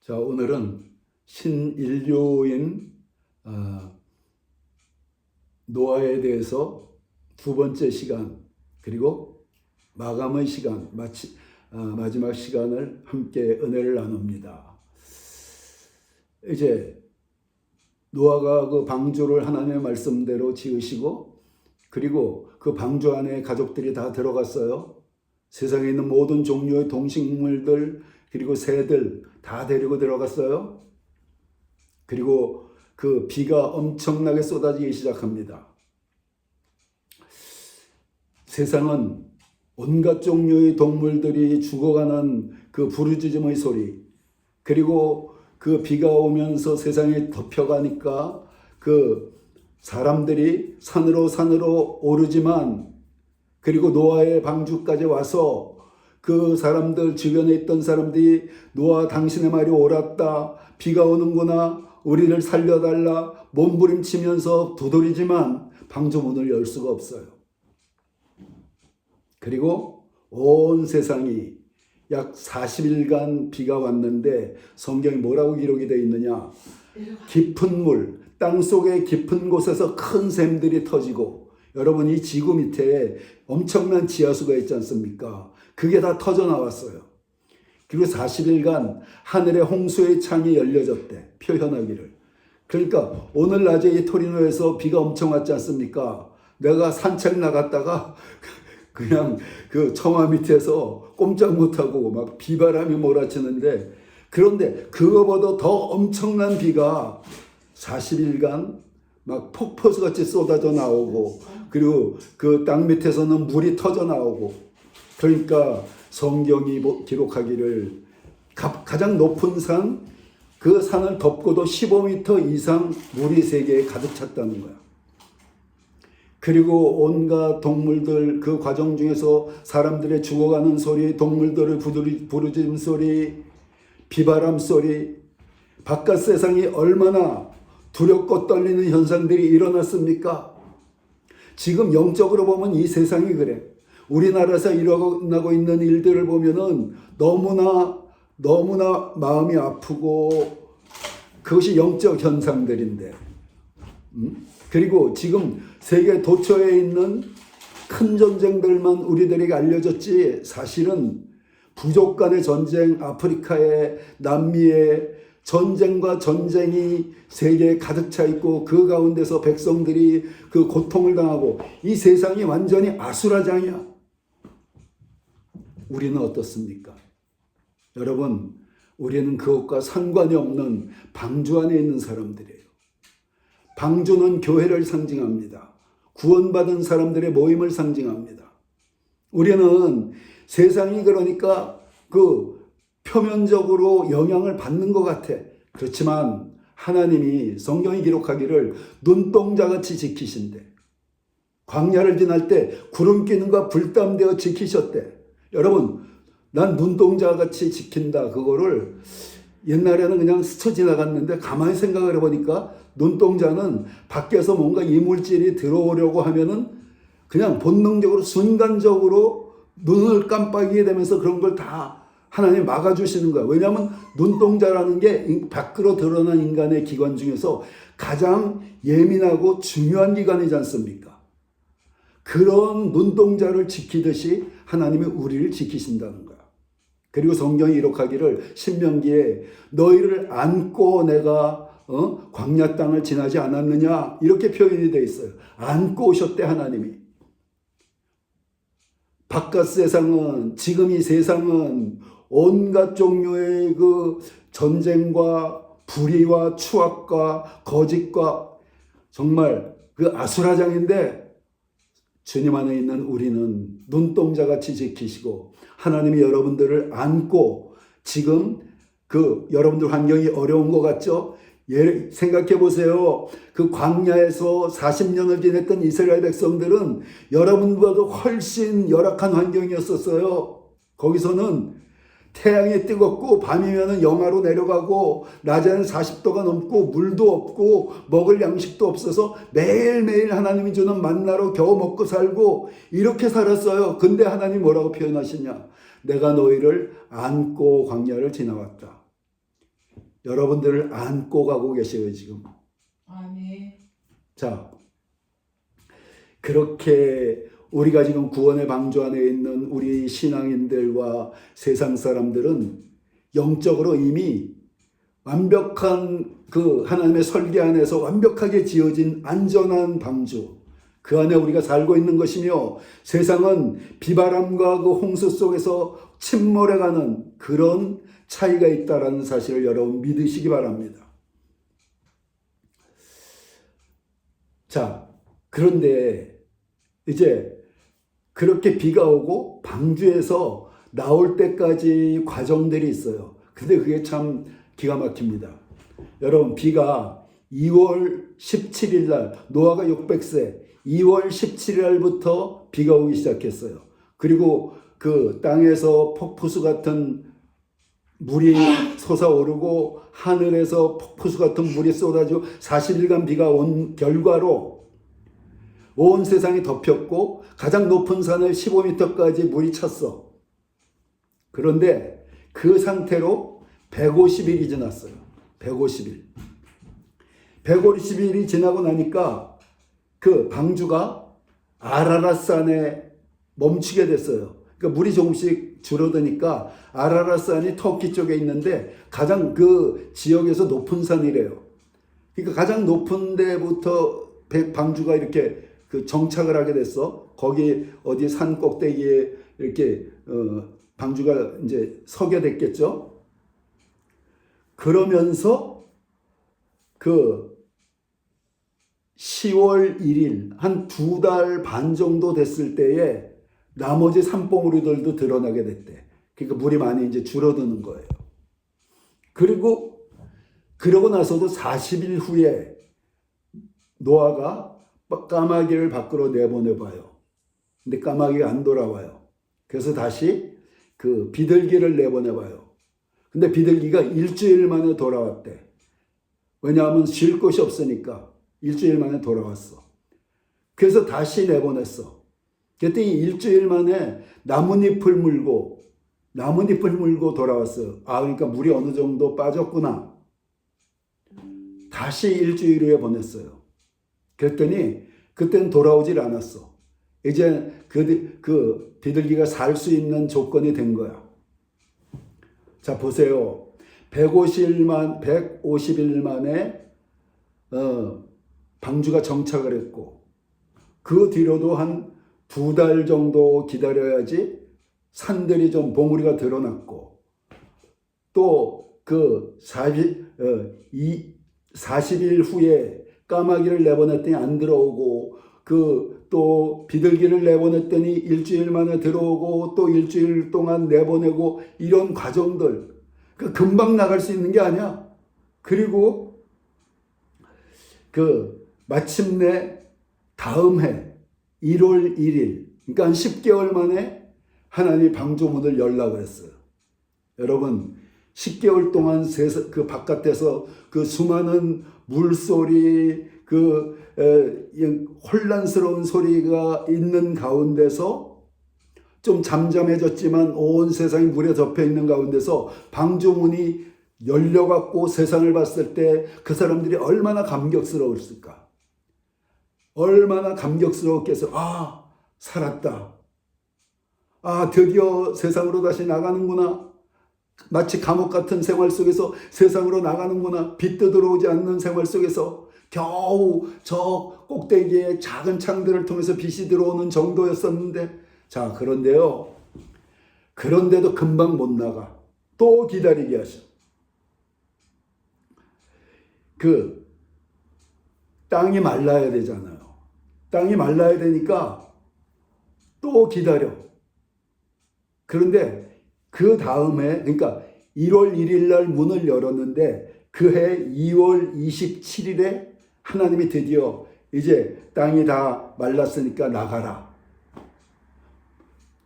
자, 오늘은 신인류인 노아에 대해서 두 번째 시간, 그리고 마감의 시간, 마지막 시간을 함께 은혜를 나눕니다. 이제 노아가 그 방주를 하나님의 말씀대로 지으시고, 그리고 그 방주 안에 가족들이 다 들어갔어요. 세상에 있는 모든 종류의 동식물들, 그리고 새들 다 데리고 들어갔어요. 그리고 그 비가 엄청나게 쏟아지기 시작합니다. 세상은 온갖 종류의 동물들이 죽어가는 그 부르짖음의 소리, 그리고 그 비가 오면서 세상에 덮여가니까 그 사람들이 산으로 오르지만, 그리고 노아의 방주까지 와서 그 사람들, 주변에 있던 사람들이 노아, 당신의 말이 옳았다, 비가 오는구나, 우리를 살려달라 몸부림치면서 두드리지만 방주 문을 열 수가 없어요. 그리고 온 세상이 약 40일간 비가 왔는데, 성경에 뭐라고 기록이 되어 있느냐? 깊은 물, 땅속의 깊은 곳에서 큰 샘들이 터지고, 여러분, 이 지구 밑에 엄청난 지하수가 있지 않습니까? 그게 다 터져 나왔어요. 그리고 40일간 하늘의 홍수의 창이 열려졌대, 표현하기를. 그러니까 오늘 낮에 이 토리노에서 비가 엄청 왔지 않습니까? 내가 산책 나갔다가 그냥 그 청와 밑에서 꼼짝 못하고 막 비바람이 몰아치는데, 그런데 그거보다 더 엄청난 비가 40일간 막 폭포수같이 쏟아져 나오고, 그리고 그 땅 밑에서는 물이 터져 나오고, 그러니까 성경이 기록하기를 가장 높은 산, 그 산을 덮고도 15m 이상 물이 세계에 가득 찼다는 거야. 그리고 온갖 동물들, 그 과정 중에서 사람들의 죽어가는 소리, 동물들의 부르짖음 소리, 비바람 소리, 바깥 세상이 얼마나 두렵고 떨리는 현상들이 일어났습니까? 지금 영적으로 보면 이 세상이 그래. 우리나라에서 일어나고 있는 일들을 보면은 너무나 마음이 아프고, 그것이 영적 현상들인데, 그리고 지금 세계 도처에 있는 큰 전쟁들만 우리들에게 알려졌지, 사실은 부족 간의 전쟁, 아프리카에, 남미에 전쟁과 전쟁이 세계에 가득 차 있고, 그 가운데서 백성들이 그 고통을 당하고, 이 세상이 완전히 아수라장이야. 우리는 어떻습니까? 여러분, 우리는 그것과 상관이 없는 방주 안에 있는 사람들이에요. 방주는 교회를 상징합니다. 구원받은 사람들의 모임을 상징합니다. 우리는 세상이 그러니까 그 표면적으로 영향을 받는 것 같아. 그렇지만 하나님이, 성경이 기록하기를 눈동자같이 지키신대. 광야를 지날 때 구름 기능과 불담되어 지키셨대. 여러분, 난 눈동자같이 지킨다, 그거를 옛날에는 그냥 스쳐 지나갔는데, 가만히 생각을 해보니까 눈동자는 밖에서 뭔가 이물질이 들어오려고 하면은 그냥 본능적으로 순간적으로 눈을 깜빡이게 되면서 그런 걸 다 하나님 막아주시는 거야. 왜냐하면 눈동자라는 게 밖으로 드러난 인간의 기관 중에서 가장 예민하고 중요한 기관이지 않습니까? 그런 눈동자를 지키듯이 하나님이 우리를 지키신다는 거야. 그리고 성경이 기록하기를 신명기에 너희를 안고 내가 광야 땅을 지나지 않았느냐, 이렇게 표현이 되어 있어요. 안고 오셨대, 하나님이. 바깥 세상은, 지금 이 세상은 온갖 종류의 그 전쟁과 불의와 추악과 거짓과 정말 그 아수라장인데, 주님 안에 있는 우리는 눈동자같이 지키시고, 하나님이 여러분들을 안고, 지금 그 여러분들 환경이 어려운 것 같죠? 생각해 보세요. 그 광야에서 40년을 지냈던 이스라엘 백성들은 여러분보다도 훨씬 열악한 환경이었었어요. 거기서는 태양이 뜨겁고 밤이면 영하로 내려가고, 낮에는 40도가 넘고 물도 없고 먹을 양식도 없어서 매일매일 하나님이 주는 만나로 겨우 먹고 살고 이렇게 살았어요. 근데 하나님 뭐라고 표현하시냐? 내가 너희를 안고 광야를 지나왔다. 여러분들을 안고 가고 계셔요, 지금. 아멘. 자, 그렇게 우리가 지금 구원의 방주 안에 있는 우리 신앙인들과 세상 사람들은 영적으로 이미 완벽한 그 하나님의 설계 안에서 완벽하게 지어진 안전한 방주, 그 안에 우리가 살고 있는 것이며, 세상은 비바람과 그 홍수 속에서 침몰해가는 그런 차이가 있다라는 사실을 여러분 믿으시기 바랍니다. 자, 그런데 이제 그렇게 비가 오고 방주에서 나올 때까지 과정들이 있어요. 근데 그게 참 기가 막힙니다. 여러분, 비가 2월 17일 날, 노아가 600세 2월 17일 날부터 비가 오기 시작했어요. 그리고 그 땅에서 폭포수 같은 물이 솟아오르고 하늘에서 폭포수 같은 물이 쏟아지고 40일간 비가 온 결과로 온 세상이 덮였고 가장 높은 산을 15m까지 물이 찼어. 그런데 그 상태로 150일이 지났어요. 150일. 150일이 지나고 나니까 그 방주가 아라랏산에 멈추게 됐어요. 그러니까 물이 조금씩 줄어드니까 아라랏산이 터키 쪽에 있는데 가장 그 지역에서 높은 산이래요. 그러니까 가장 높은 데부터 방주가 이렇게 그 정착을 하게 됐어. 거기 어디 산 꼭대기에 이렇게 방주가 이제 서게 됐겠죠. 그러면서 그 10월 1일 한 2달 반 정도 됐을 때에 나머지 산봉우리들도 드러나게 됐대. 그러니까 물이 많이 이제 줄어드는 거예요. 그러고 나서도 40일 후에 노아가 까마귀를 밖으로 내보내봐요. 근데 까마귀가 안 돌아와요. 그래서 다시 그 비둘기를 내보내봐요. 근데 비둘기가 일주일 만에 돌아왔대. 왜냐하면 쉴 곳이 없으니까 일주일 만에 돌아왔어. 그래서 다시 내보냈어. 그랬더니 일주일 만에 나뭇잎을 물고 돌아왔어요. 아, 그러니까 물이 어느 정도 빠졌구나. 다시 일주일 후에 보냈어요. 그랬더니 그때는 돌아오질 않았어. 이제 그 비둘기가 살 수 있는 조건이 된 거야. 자, 보세요. 150일 만에 방주가 정착을 했고, 그 뒤로도 한 2달 정도 기다려야지 산들이 좀 봉우리가 드러났고, 또 그 40일 후에 까마귀를 내보냈더니 안 들어오고, 또 비둘기를 내보냈더니 일주일 만에 들어오고, 또 일주일 동안 내보내고, 이런 과정들, 금방 나갈 수 있는 게 아니야. 그리고 마침내 다음 해 1월 1일, 그러니까 한 10개월 만에 하나님이 방주문을 열라고 했어요. 여러분, 10개월 동안 그 바깥에서 그 수많은 물소리, 혼란스러운 소리가 있는 가운데서 좀 잠잠해졌지만 온 세상이 물에 덮여 있는 가운데서 방주문이 열려갖고 세상을 봤을 때 그 사람들이 얼마나 감격스러웠을까? 얼마나 감격스러웠겠어. 아, 살았다. 아, 드디어 세상으로 다시 나가는구나. 마치 감옥 같은 생활 속에서 세상으로 나가는구나. 빛도 들어오지 않는 생활 속에서 겨우 저 꼭대기에 작은 창들을 통해서 빛이 들어오는 정도였었는데, 자, 그런데요. 그런데도 금방 못 나가. 또 기다리게 하셔. 땅이 말라야 되잖아요. 땅이 말라야 되니까 또 기다려. 그런데 그 다음에, 그러니까 1월 1일 날 문을 열었는데 그해 2월 27일에 하나님이 드디어 이제 땅이 다 말랐으니까 나가라.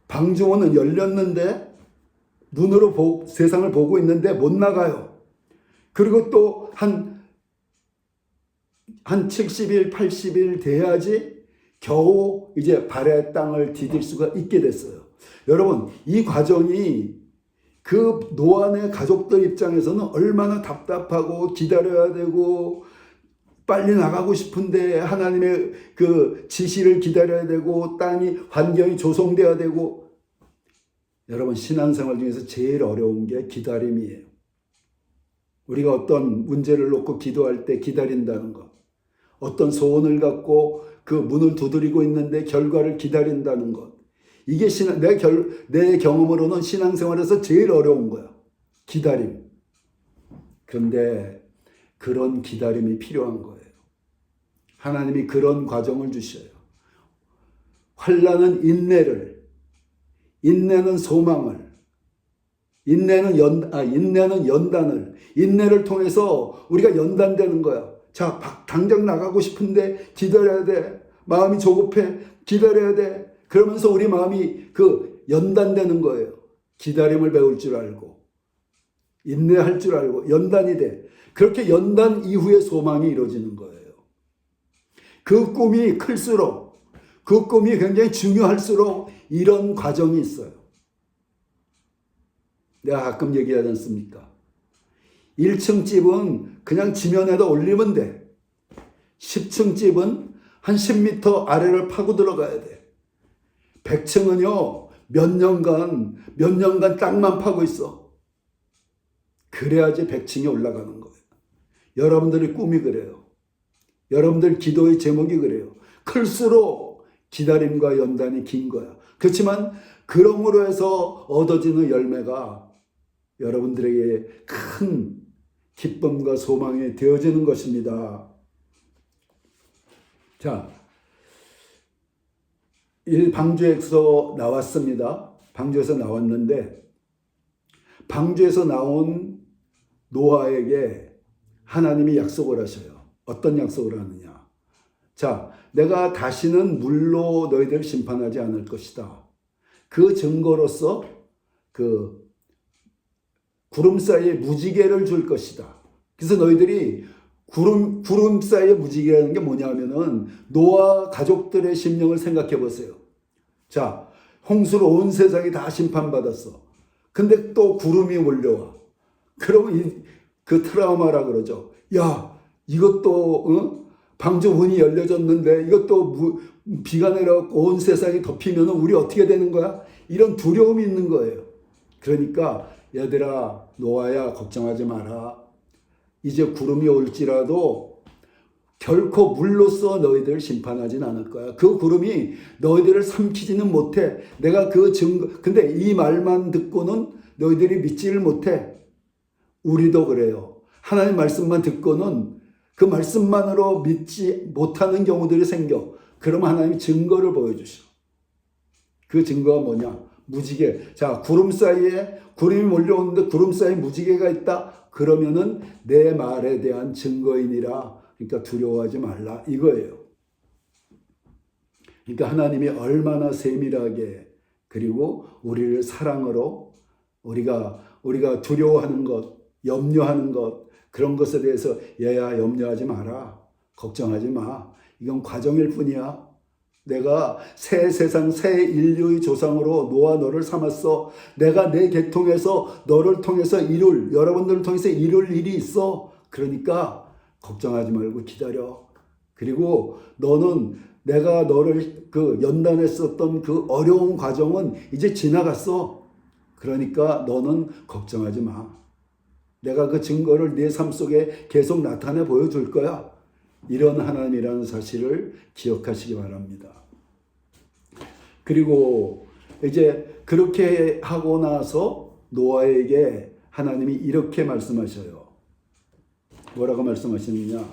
방주문은 열렸는데 눈으로 세상을 보고 있는데 못 나가요. 그리고 또 한 70일, 80일 돼야지 겨우 이제 발의 땅을 디딜 수가 있게 됐어요. 여러분, 이 과정이 그 노아네 가족들 입장에서는 얼마나 답답하고 기다려야 되고 빨리 나가고 싶은데 하나님의 그 지시를 기다려야 되고 땅이 환경이 조성돼야 되고. 여러분, 신앙생활 중에서 제일 어려운 게 기다림이에요. 우리가 어떤 문제를 놓고 기도할 때 기다린다는 것, 어떤 소원을 갖고 그 문을 두드리고 있는데 결과를 기다린다는 것, 이게 내 경험으로는 신앙생활에서 제일 어려운 거야. 기다림. 그런데 그런 기다림이 필요한 거예요. 하나님이 그런 과정을 주셔요. 환난은 인내를, 인내는 소망을, 인내는 연단을, 인내를 통해서 우리가 연단되는 거야. 자, 당장 나가고 싶은데 기다려야 돼. 마음이 조급해. 기다려야 돼. 그러면서 우리 마음이 그 연단되는 거예요. 기다림을 배울 줄 알고, 인내할 줄 알고, 연단이 돼. 그렇게 연단 이후에 소망이 이루어지는 거예요. 그 꿈이 클수록, 그 꿈이 굉장히 중요할수록 이런 과정이 있어요. 내가 가끔 얘기하지 않습니까? 1층 집은 그냥 지면에다 올리면 돼. 10층 집은 한 10m 아래를 파고 들어가야 돼. 100층은요, 몇 년간 땅만 파고 있어. 그래야지 100층이 올라가는 거예요. 여러분들의 꿈이 그래요. 여러분들 기도의 제목이 그래요. 클수록 기다림과 연단이 긴 거야. 그렇지만 그럼으로 해서 얻어지는 열매가 여러분들에게 큰 기쁨과 소망이 되어지는 것입니다. 자, 방주에서 나왔습니다. 방주에서 나왔는데, 방주에서 나온 노아에게 하나님이 약속을 하셔요. 어떤 약속을 하느냐? 자, 내가 다시는 물로 너희들을 심판하지 않을 것이다. 그 증거로서 그 구름 사이에 무지개를 줄 것이다. 그래서 너희들이 구름 사이에 무지개라는 게 뭐냐면은 노아 가족들의 심령을 생각해 보세요. 자, 홍수로 온 세상이 다 심판받았어. 근데 또 구름이 몰려와. 그러면 그 트라우마라 그러죠. 야, 이것도 방주 문이 열려졌는데 이것도 비가 내려갖고 온 세상이 덮이면 우리 어떻게 되는 거야? 이런 두려움이 있는 거예요. 그러니까 얘들아, 노아야, 걱정하지 마라. 이제 구름이 올지라도 결코 물로써 너희들을 심판하진 않을 거야. 그 구름이 너희들을 삼키지는 못해. 내가 그 증거, 근데 이 말만 듣고는 너희들이 믿지를 못해. 우리도 그래요. 하나님 말씀만 듣고는 그 말씀만으로 믿지 못하는 경우들이 생겨. 그러면 하나님이 증거를 보여주셔. 그 증거가 뭐냐? 무지개. 자, 구름 사이에 구름이 몰려오는데 구름 사이에 무지개가 있다. 그러면은 내 말에 대한 증거이니라. 그러니까 두려워하지 말라 이거예요. 그러니까 하나님이 얼마나 세밀하게, 그리고 우리를 사랑으로 우리가 두려워하는 것, 염려하는 것, 그런 것에 대해서 얘야, 염려하지 마라. 걱정하지 마. 이건 과정일 뿐이야. 내가 새 세상, 새 인류의 조상으로 노아 너를 삼았어. 내가 내 계통에서 너를 통해서 여러분들을 통해서 이룰 일이 있어. 그러니까 걱정하지 말고 기다려. 그리고 너는 내가 너를 연단했었던 그 어려운 과정은 이제 지나갔어. 그러니까 너는 걱정하지 마. 내가 그 증거를 내 삶 속에 계속 나타내 보여줄 거야. 이런 하나님이라는 사실을 기억하시기 바랍니다. 그리고 이제 그렇게 하고 나서 노아에게 하나님이 이렇게 말씀하셔요. 뭐라고 말씀하시느냐?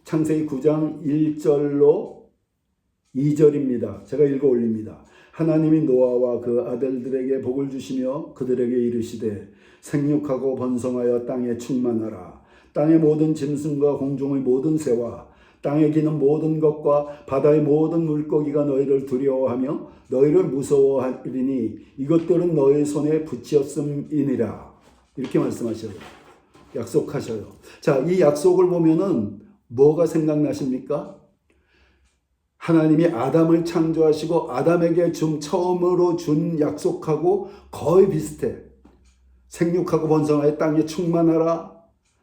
창세기 9장 1절로 2절입니다. 제가 읽어 올립니다. 하나님이 노아와 그 아들들에게 복을 주시며 그들에게 이르시되 생육하고 번성하여 땅에 충만하라. 땅의 모든 짐승과 공중의 모든 새와 땅에 기는 모든 것과 바다의 모든 물고기가 너희를 두려워하며 너희를 무서워하리니 이것들은 너희 손에 붙였음이니라. 이렇게 말씀하셔요. 약속하셔요. 자, 이 약속을 보면은 뭐가 생각나십니까? 하나님이 아담을 창조하시고 아담에게 처음으로 준 약속하고 거의 비슷해. 생육하고 번성하여 땅에 충만하라.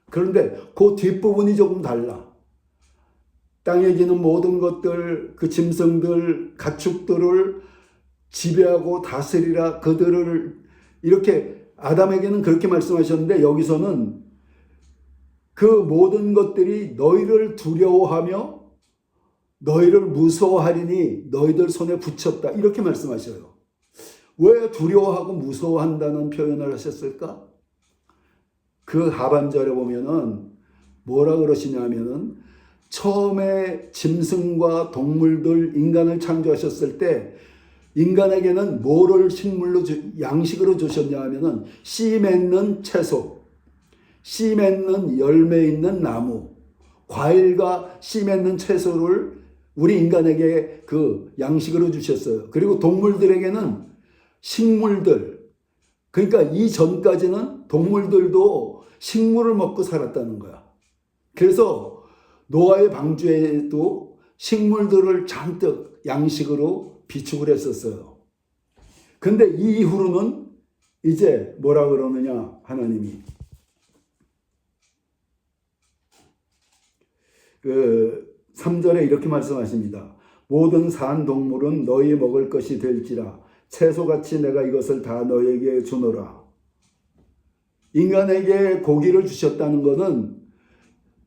그런데 그 뒷부분이 조금 달라. 땅에 기는 모든 것들, 그 짐승들, 가축들을 지배하고 다스리라. 그들을 이렇게 아담에게는 그렇게 말씀하셨는데 여기서는 그 모든 것들이 너희를 두려워하며 너희를 무서워하리니 너희들 손에 붙였다. 이렇게 말씀하셔요. 왜 두려워하고 무서워한다는 표현을 하셨을까? 그 하반절에 보면은 뭐라 그러시냐면은 처음에 짐승과 동물들, 인간을 창조하셨을 때 인간에게는 뭐를 식물로 양식으로 주셨냐 하면은 씨 맺는 채소, 씨 맺는 열매 있는 나무, 과일과 씨 맺는 채소를 우리 인간에게 그 양식으로 주셨어요. 그리고 동물들에게는 식물들, 그러니까 이전까지는 동물들도 식물을 먹고 살았다는 거야. 그래서 노아의 방주에도 식물들을 잔뜩 양식으로 비축을 했었어요. 근데 이 이후로는 이제 뭐라 그러느냐, 하나님이. 3절에 이렇게 말씀하십니다. 모든 산 동물은 너희 먹을 것이 될지라 채소같이 내가 이것을 다 너희에게 주노라. 인간에게 고기를 주셨다는 것은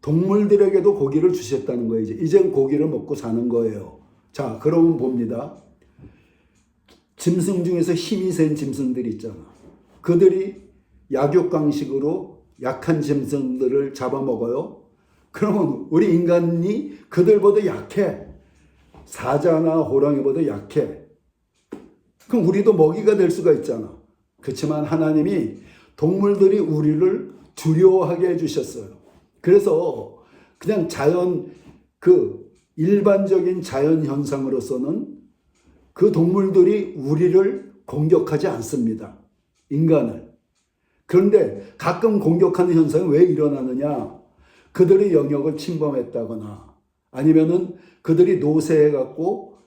동물들에게도 고기를 주셨다는 거예요. 이젠 고기를 먹고 사는 거예요. 자, 그러면 봅니다. 짐승 중에서 힘이 센 짐승들이 있잖아. 그들이 약육강식으로 약한 짐승들을 잡아먹어요. 그러면 우리 인간이 그들보다 약해. 사자나 호랑이보다 약해. 그럼 우리도 먹이가 될 수가 있잖아. 그렇지만 하나님이 동물들이 우리를 두려워하게 해주셨어요. 그래서 그냥 일반적인 자연 현상으로서는 그 동물들이 우리를 공격하지 않습니다. 인간을. 그런데 가끔 공격하는 현상이 왜 일어나느냐? 그들의 영역을 침범했다거나 아니면은 그들이 노쇠해갖고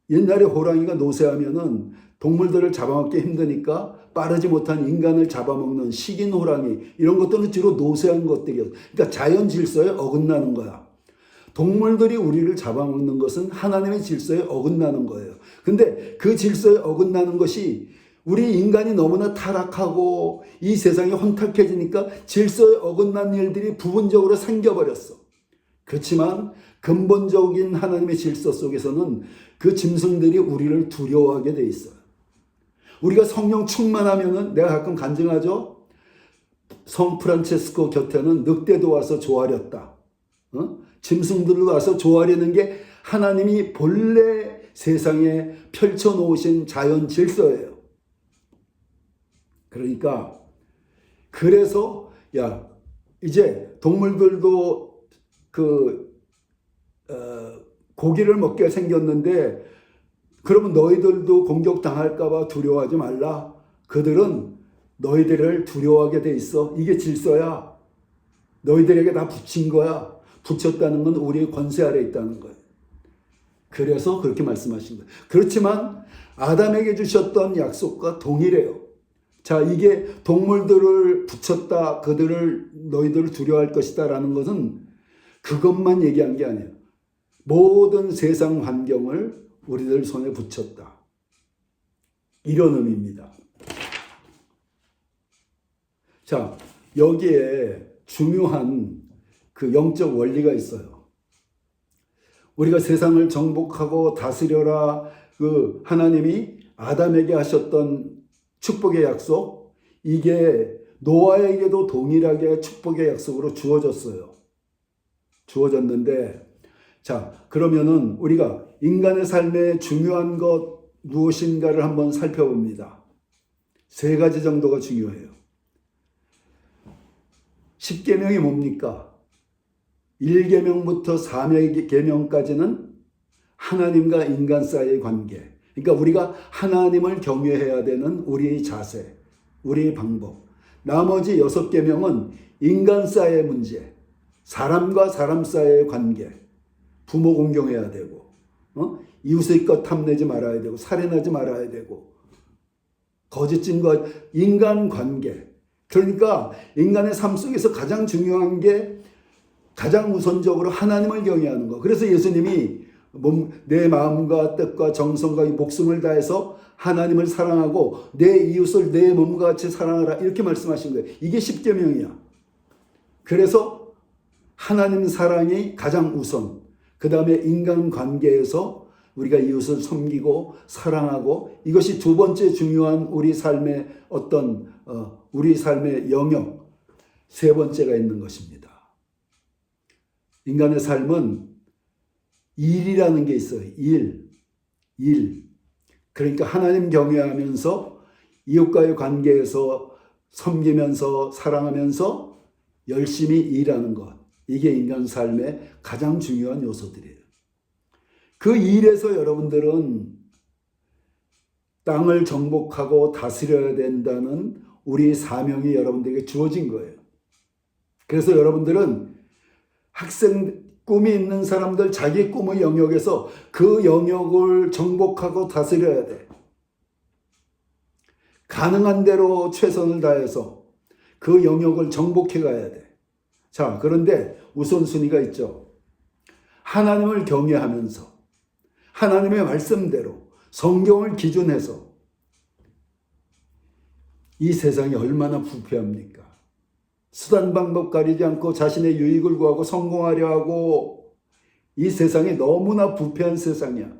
옛날에 호랑이가 노쇠하면은 동물들을 잡아먹기 힘드니까 빠르지 못한 인간을 잡아먹는 식인 호랑이 이런 것들은 주로 노쇠한 것들이에요. 그러니까 자연 질서에 어긋나는 거야. 동물들이 우리를 잡아먹는 것은 하나님의 질서에 어긋나는 거예요. 근데 그 질서에 어긋나는 것이 우리 인간이 너무나 타락하고 이 세상이 혼탁해지니까 질서에 어긋난 일들이 부분적으로 생겨버렸어. 그렇지만 근본적인 하나님의 질서 속에서는 그 짐승들이 우리를 두려워하게 돼 있어요. 우리가 성령 충만하면은 내가 가끔 간증하죠. 성 프란체스코 곁에는 늑대도 와서 조아렸다. 짐승들도 와서 조아리는 게 하나님이 본래 세상에 펼쳐놓으신 자연 질서예요. 그러니까 그래서 이제 동물들도 고기를 먹게 생겼는데 그러면 너희들도 공격당할까 봐 두려워하지 말라. 그들은 너희들을 두려워하게 돼 있어. 이게 질서야. 너희들에게 다 붙인 거야. 붙였다는 건 우리의 권세 아래 있다는 거예요. 그래서 그렇게 말씀하신 거예요. 그렇지만 아담에게 주셨던 약속과 동일해요. 자, 이게 동물들을 붙였다, 너희들을 두려워할 것이다 라는 것은 그것만 얘기한 게 아니에요. 모든 세상 환경을 우리들 손에 붙였다. 이런 의미입니다. 자, 여기에 중요한 그 영적 원리가 있어요. 우리가 세상을 정복하고 다스려라, 그 하나님이 아담에게 하셨던 축복의 약속, 이게 노아에게도 동일하게 축복의 약속으로 주어졌어요. 주어졌는데, 자, 그러면은 우리가 인간의 삶에 중요한 것 무엇인가를 한번 살펴봅니다. 3가지 정도가 중요해요. 10계명이 뭡니까? 1계명부터 4계명까지는 하나님과 인간 사이의 관계. 그러니까 우리가 하나님을 경외해야 되는 우리의 자세, 우리의 방법. 나머지 6계명은 인간 사이의 문제, 사람과 사람 사이의 관계, 부모 공경해야 되고, 이웃의 것 탐내지 말아야 되고 살인하지 말아야 되고 거짓 증거, 인간관계. 그러니까 인간의 삶 속에서 가장 중요한 게 가장 우선적으로 하나님을 경외하는 거. 그래서 예수님이 내 마음과 뜻과 정성과 목숨을 다해서 하나님을 사랑하고 내 이웃을 내 몸과 같이 사랑하라 이렇게 말씀하신 거예요. 이게 십계명이야. 그래서 하나님 사랑이 가장 우선, 그 다음에 인간관계에서 우리가 이웃을 섬기고 사랑하고, 이것이 두 번째 중요한 우리 삶의 우리 삶의 영역, 세 번째가 있는 것입니다. 인간의 삶은 일이라는 게 있어요. 일. 그러니까 하나님 경외하면서 이웃과의 관계에서 섬기면서 사랑하면서 열심히 일하는 것. 이게 인간 삶의 가장 중요한 요소들이에요. 그 일에서 여러분들은 땅을 정복하고 다스려야 된다는 우리 사명이 여러분들에게 주어진 거예요. 그래서 여러분들은 꿈이 있는 사람들, 자기 꿈의 영역에서 그 영역을 정복하고 다스려야 돼. 가능한 대로 최선을 다해서 그 영역을 정복해 가야 돼. 자, 그런데 우선순위가 있죠. 하나님을 경외하면서 하나님의 말씀대로 성경을 기준해서. 이 세상이 얼마나 부패합니까? 수단 방법 가리지 않고 자신의 유익을 구하고 성공하려 하고, 이 세상이 너무나 부패한 세상이야.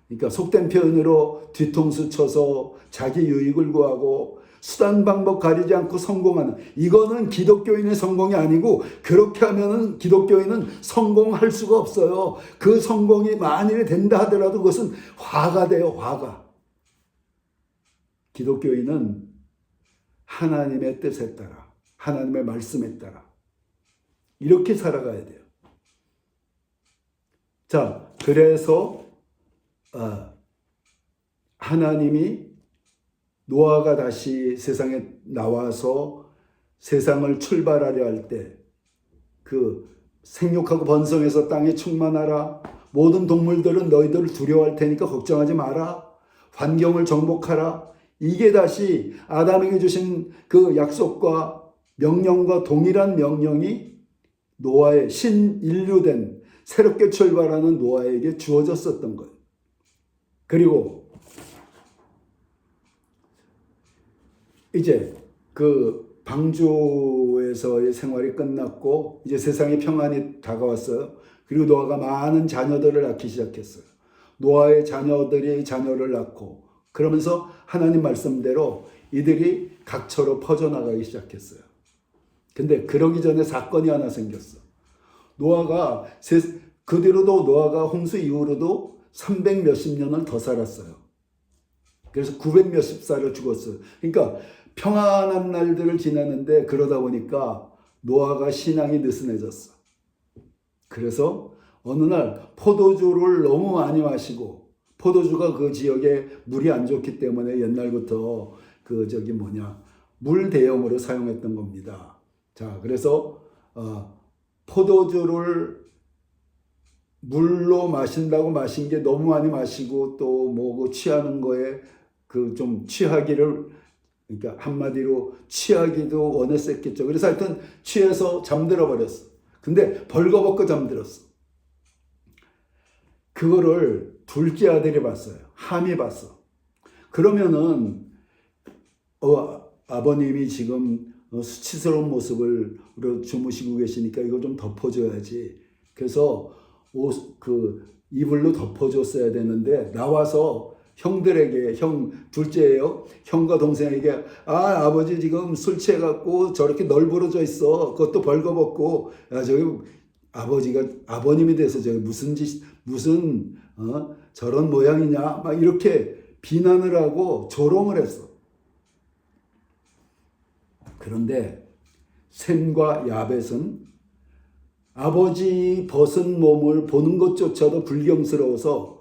그러니까 속된 표현으로 뒤통수 쳐서 자기 유익을 구하고 수단 방법 가리지 않고 성공하는, 이거는 기독교인의 성공이 아니고, 그렇게 하면은 기독교인은 성공할 수가 없어요. 그 성공이 만일에 된다 하더라도 그것은 화가 돼요, 화가. 기독교인은 하나님의 뜻에 따라, 하나님의 말씀에 따라 이렇게 살아가야 돼요. 자, 그래서 하나님이 노아가 다시 세상에 나와서 세상을 출발하려 할 때 그 생육하고 번성해서 땅에 충만하라, 모든 동물들은 너희들을 두려워할 테니까 걱정하지 마라, 환경을 정복하라, 이게 다시 아담에게 주신 그 약속과 명령과 동일한 명령이 노아의 신인류된 새롭게 출발하는 노아에게 주어졌었던 거예요. 그리고 이제 그 방주에서의 생활이 끝났고 이제 세상에 평안이 다가왔어요. 그리고 노아가 많은 자녀들을 낳기 시작했어요. 노아의 자녀들이 자녀를 낳고, 그러면서 하나님 말씀대로 이들이 각처로 퍼져나가기 시작했어요. 근데 그러기 전에 사건이 하나 생겼어. 노아가 그 뒤로도 노아가 홍수 이후로도 300 몇십 년을 더 살았어요. 그래서 900 몇십 살을 죽었어요. 그러니까 평안한 날들을 지내는데 그러다 보니까 노아가 신앙이 느슨해졌어. 그래서 어느 날 포도주를 너무 많이 마시고, 포도주가 그 지역에 물이 안 좋기 때문에 옛날부터 물 대용으로 사용했던 겁니다. 자, 그래서 포도주를 물로 마신다고 마신 게 너무 많이 마시고 또 뭐 취하는 거에 좀 취하기를, 그러니까 한마디로 취하기도 원했었겠죠. 그래서 하여튼 취해서 잠들어 버렸어. 근데 벌거벗고 잠들었어. 그거를 둘째 아들이 봤어요. 함이 봤어. 그러면은 아버님이 지금 수치스러운 모습으로 주무시고 계시니까 이걸 좀 덮어줘야지. 그래서 이불로 덮어줬어야 되는데 나와서 형들에게, 둘째예요, 형과 동생에게, 아버지 지금 술 취해갖고 저렇게 널브러져 있어. 그것도 벌거벗고, 아버님이 돼서 무슨 저런 모양이냐, 막 이렇게 비난을 하고 조롱을 했어. 그런데 셈과 야벳은 아버지 벗은 몸을 보는 것조차도 불경스러워서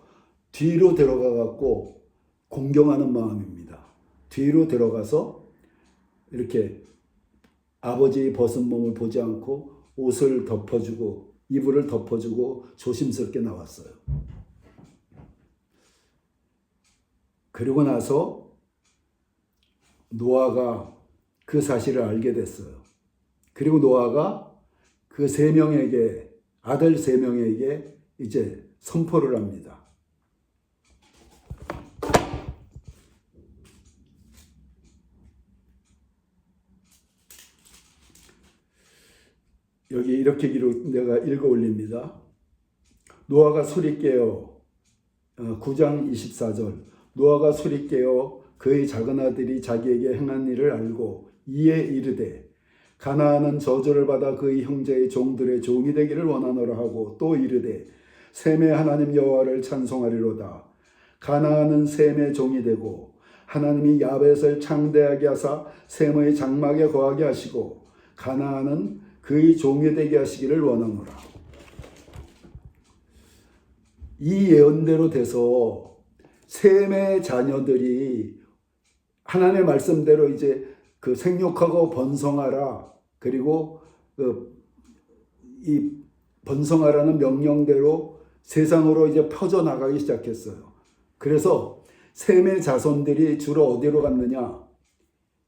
뒤로 들어가갖고 공경하는 마음입니다. 뒤로 들어가서 이렇게 아버지 벗은 몸을 보지 않고 옷을 덮어주고 이불을 덮어주고 조심스럽게 나왔어요. 그리고 나서 노아가 그 사실을 알게 됐어요. 그리고 노아가 그 세 명에게, 아들 세 명에게 이제 선포를 합니다. 여기 이렇게 내가 읽어 올립니다. 노아가 소리 깨어 9장 24절 노아가 소리 깨어 그의 작은 아들이 자기에게 행한 일을 알고 이에 이르되 가나안은 저주를 받아 그의 형제의 종들의 종이 되기를 원하노라 하고 또 이르되 셈의 하나님 여호와를 찬송하리로다. 가나안은 셈의 종이 되고 하나님이 야벳을 창대하게 하사 셈의 장막에 거하게 하시고 가나안은 그의 종이 되게 하시기를 원하노라. 이 예언대로 돼서 셈의 자녀들이 하나님의 말씀대로 이제 그 생육하고 번성하라, 그리고 이 번성하라는 명령대로 세상으로 이제 퍼져 나가기 시작했어요. 그래서 셈의 자손들이 주로 어디로 갔느냐?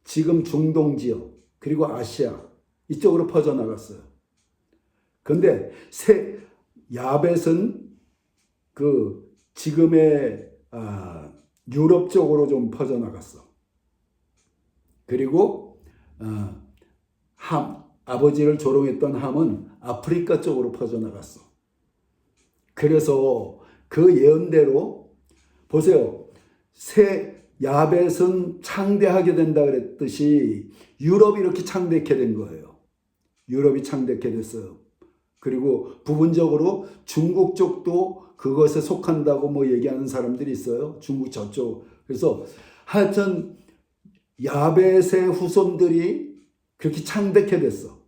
지금 중동 지역 그리고 아시아 이쪽으로 퍼져 나갔어요. 그런데 야벳은 그 지금의 유럽 쪽으로 좀 퍼져 나갔어. 그리고 아버지를 조롱했던 함은 아프리카 쪽으로 퍼져 나갔어. 그래서 그 예언대로 보세요. 야벳은 창대하게 된다 그랬듯이 유럽이 이렇게 창대케 된 거예요. 유럽이 창대케 됐어요. 그리고 부분적으로 중국 쪽도 그것에 속한다고 뭐 얘기하는 사람들이 있어요. 중국 저쪽. 그래서 하여튼 야벳의 후손들이 그렇게 창대케 됐어.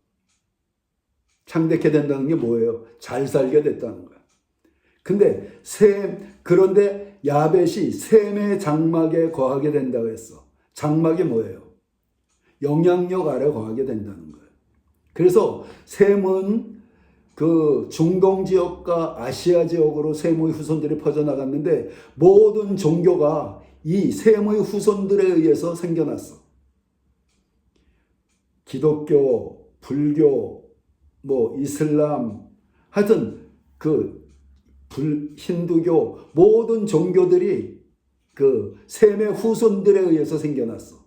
창대케 된다는 게 뭐예요? 잘 살게 됐다는 거야. 그런데 야벳이 셈의 장막에 거하게 된다고 했어. 장막이 뭐예요? 영향력 아래 거하게 된다는 거예요. 그래서 셈은 그 중동 지역과 아시아 지역으로 셈의 후손들이 퍼져나갔는데 모든 종교가 이 셈의 후손들에 의해서 생겨났어. 기독교, 불교, 뭐 이슬람, 하여튼 힌두교 모든 종교들이 그 셈의 후손들에 의해서 생겨났어.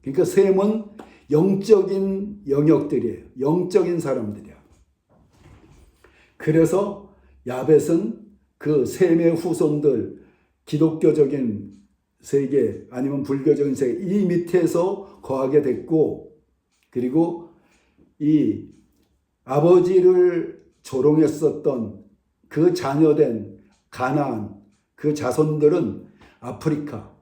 그러니까 셈은 영적인 영역들이에요. 영적인 사람들이야. 그래서 야벳은 그 셈의 후손들, 기독교적인 세계 아니면 불교적인 세계 이 밑에서 거하게 됐고, 그리고 이 아버지를 조롱했었던 그 자녀된 가나안 그 자손들은 아프리카,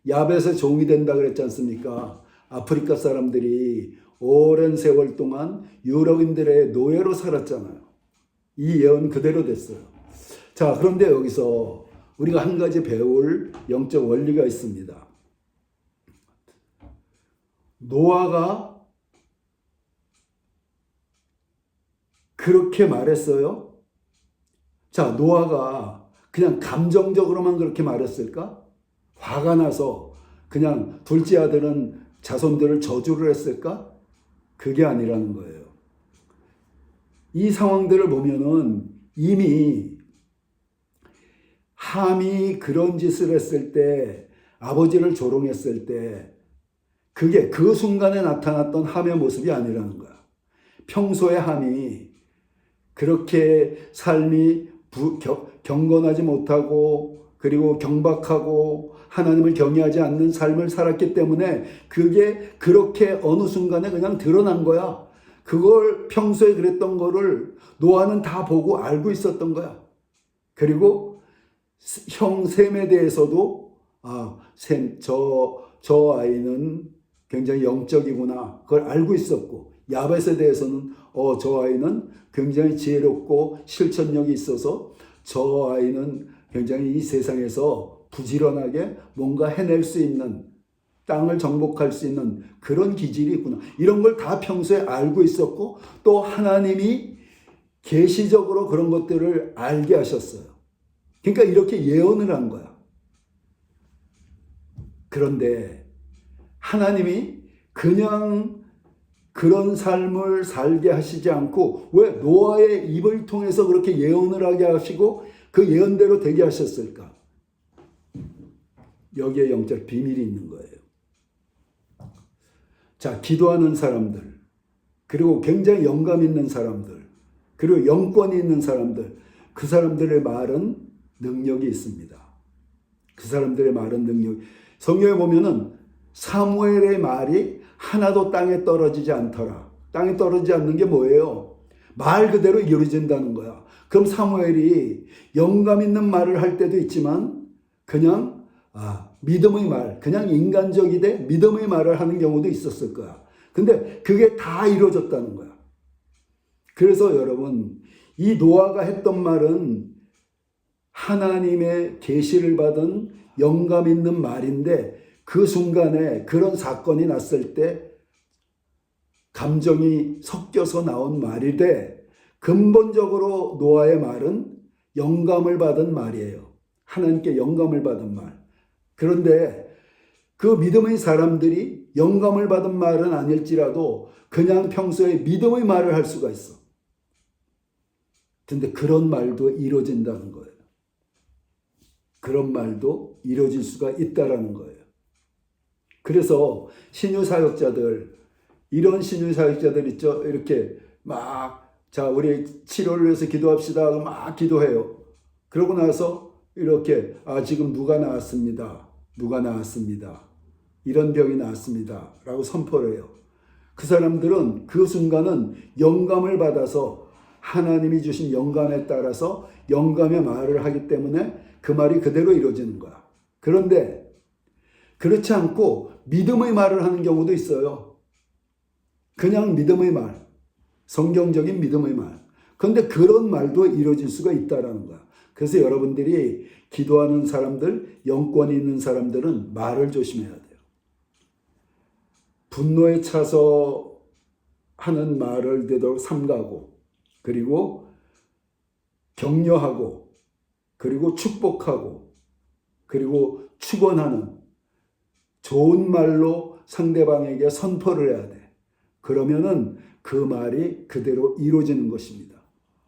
야벳의 종이 된다 그랬지 않습니까? 아프리카 사람들이 오랜 세월 동안 유럽인들의 노예로 살았잖아요. 이 예언 그대로 됐어요. 자, 그런데 여기서 우리가 한 가지 배울 영적 원리가 있습니다. 노아가 그렇게 말했어요? 자, 노아가 그냥 감정적으로만 그렇게 말했을까? 화가 나서 그냥 둘째 아들은 자손들을 저주를 했을까? 그게 아니라는 거예요. 이 상황들을 보면은 이미 함이 그런 짓을 했을 때, 아버지를 조롱했을 때, 그게 그 순간에 나타났던 함의 모습이 아니라는 거야. 평소에 함이 그렇게 삶이 경건하지 못하고, 그리고 경박하고 하나님을 경외하지 않는 삶을 살았기 때문에 그게 그렇게 어느 순간에 그냥 드러난 거야. 그걸 평소에 그랬던 거를 노아는 다 보고 알고 있었던 거야. 그리고 형 셈에 대해서도 저 아이는 굉장히 영적이구나, 그걸 알고 있었고, 야벳에 대해서는 저 아이는 굉장히 지혜롭고 실천력이 있어서 저 아이는 굉장히 이 세상에서 부지런하게 뭔가 해낼 수 있는, 땅을 정복할 수 있는 그런 기질이 있구나, 이런 걸 다 평소에 알고 있었고, 또 하나님이 계시적으로 그런 것들을 알게 하셨어요. 그러니까 이렇게 예언을 한 거야. 그런데 하나님이 그냥 그런 삶을 살게 하시지 않고 왜 노아의 입을 통해서 그렇게 예언을 하게 하시고 그 예언대로 되게 하셨을까? 여기에 영적 비밀이 있는 거예요. 자, 기도하는 사람들, 그리고 굉장히 영감 있는 사람들, 그리고 영권이 있는 사람들, 그 사람들의 말은 능력이 있습니다. 그 사람들의 말은 능력. 성경에 보면은 사무엘의 말이 하나도 땅에 떨어지지 않더라. 땅에 떨어지지 않는 게 뭐예요? 말 그대로 이루어진다는 거야. 그럼 사무엘이 영감 있는 말을 할 때도 있지만 그냥 믿음의 말, 그냥 인간적이되 믿음의 말을 하는 경우도 있었을 거야. 근데 그게 다 이루어졌다는 거야. 그래서 여러분, 이 노아가 했던 말은 하나님의 계시를 받은 영감 있는 말인데 그 순간에 그런 사건이 났을 때 감정이 섞여서 나온 말이되 근본적으로 노아의 말은 영감을 받은 말이에요. 하나님께 영감을 받은 말. 그런데 그 믿음의 사람들이 영감을 받은 말은 아닐지라도 그냥 평소에 믿음의 말을 할 수가 있어. 근데 그런 말도 이루어진다는 거예요. 그런 말도 이루어질 수가 있다라는 거예요. 그래서 신유 사역자들, 이런 신유 사역자들 있죠. 이렇게 자, 우리 치료를 위해서 기도합시다. 막 기도해요. 그러고 나서 이렇게 지금 누가 나았습니다. 누가 나았습니다. 이런 병이 나았습니다. 라고 선포를 해요. 그 사람들은 그 순간은 영감을 받아서 하나님이 주신 영감에 따라서 영감의 말을 하기 때문에 그 말이 그대로 이루어지는 거야. 그런데 그렇지 않고 믿음의 말을 하는 경우도 있어요. 그냥 믿음의 말, 성경적인 믿음의 말. 그런데 그런 말도 이루어질 수가 있다라는 거야. 그래서 여러분들이 기도하는 사람들, 영권이 있는 사람들은 말을 조심해야 돼요. 분노에 차서 하는 말을 되도록 삼가고, 그리고 격려하고, 그리고 축복하고, 그리고 축원하는 좋은 말로 상대방에게 선포를 해야 돼. 그러면은 그 말이 그대로 이루어지는 것입니다.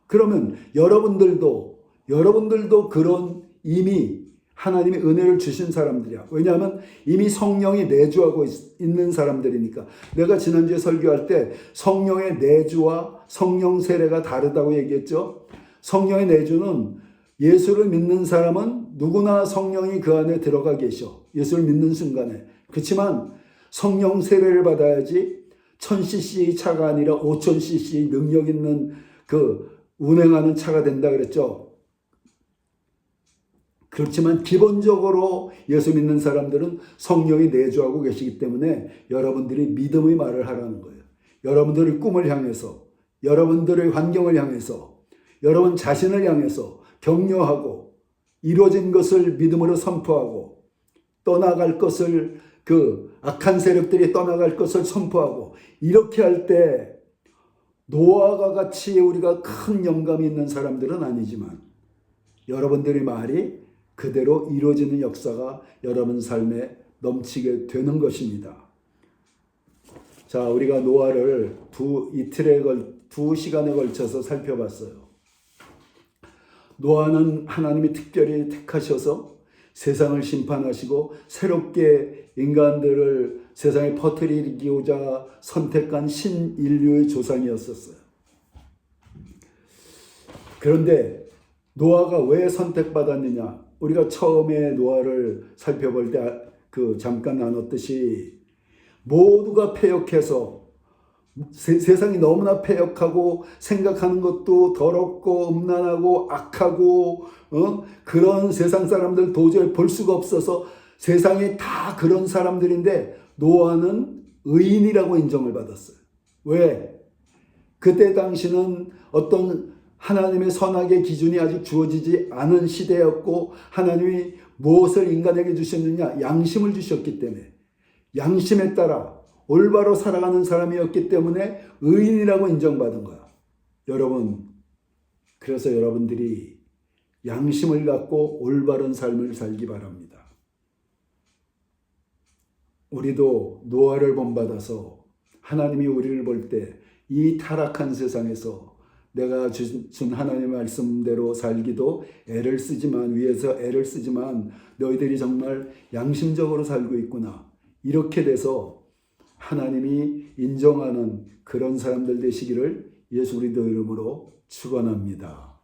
그러면 여러분들도 그런 이미 하나님의 은혜를 주신 사람들이야. 왜냐하면 이미 성령이 내주하고 있는 사람들이니까. 내가 지난주에 설교할 때 성령의 내주와 성령 세례가 다르다고 얘기했죠. 성령의 내주는 예수를 믿는 사람은 누구나 성령이 그 안에 들어가 계셔. 예수를 믿는 순간에. 그렇지만 성령 세례를 받아야지 1000cc 차가 아니라 5000cc 능력 있는 그 운행하는 차가 된다 그랬죠. 그렇지만 기본적으로 예수 믿는 사람들은 성령이 내주하고 계시기 때문에 여러분들이 믿음의 말을 하라는 거예요. 여러분들의 꿈을 향해서, 여러분들의 환경을 향해서, 여러분 자신을 향해서 격려하고 이루어진 것을 믿음으로 선포하고 떠나갈 것을 그 악한 세력들이 떠나갈 것을 선포하고 이렇게 할 때 노아가 같이 우리가 큰 영감이 있는 사람들은 아니지만 여러분들의 말이 그대로 이루어지는 역사가 여러분 삶에 넘치게 되는 것입니다. 자, 우리가 노아를 두 시간에 걸쳐서 살펴봤어요. 노아는 하나님이 특별히 택하셔서 세상을 심판하시고 새롭게 인간들을 세상에 퍼뜨리고자 선택한 신인류의 조상이었었어요. 그런데 노아가 왜 선택받았느냐? 우리가 처음에 노아를 살펴볼 때 잠깐 나눴듯이 모두가 패역해서 세상이 너무나 패역하고 생각하는 것도 더럽고 음란하고 악하고 그런 세상 사람들 도저히 볼 수가 없어서 세상에 다 그런 사람들인데 노아는 의인이라고 인정을 받았어요. 왜? 그때 당시는 어떤 하나님의 선악의 기준이 아직 주어지지 않은 시대였고 하나님이 무엇을 인간에게 주셨느냐? 양심을 주셨기 때문에 양심에 따라 올바로 살아가는 사람이었기 때문에 의인이라고 인정받은 거야. 여러분, 그래서 여러분들이 양심을 갖고 올바른 삶을 살기 바랍니다. 우리도 노아를 본받아서 하나님이 우리를 볼 때 이 타락한 세상에서 내가 준 하나님의 말씀대로 살기도 애를 쓰지만 위에서 애를 쓰지만 너희들이 정말 양심적으로 살고 있구나. 이렇게 돼서 하나님이 인정하는 그런 사람들 되시기를 예수 그리스도 이름으로 축원합니다.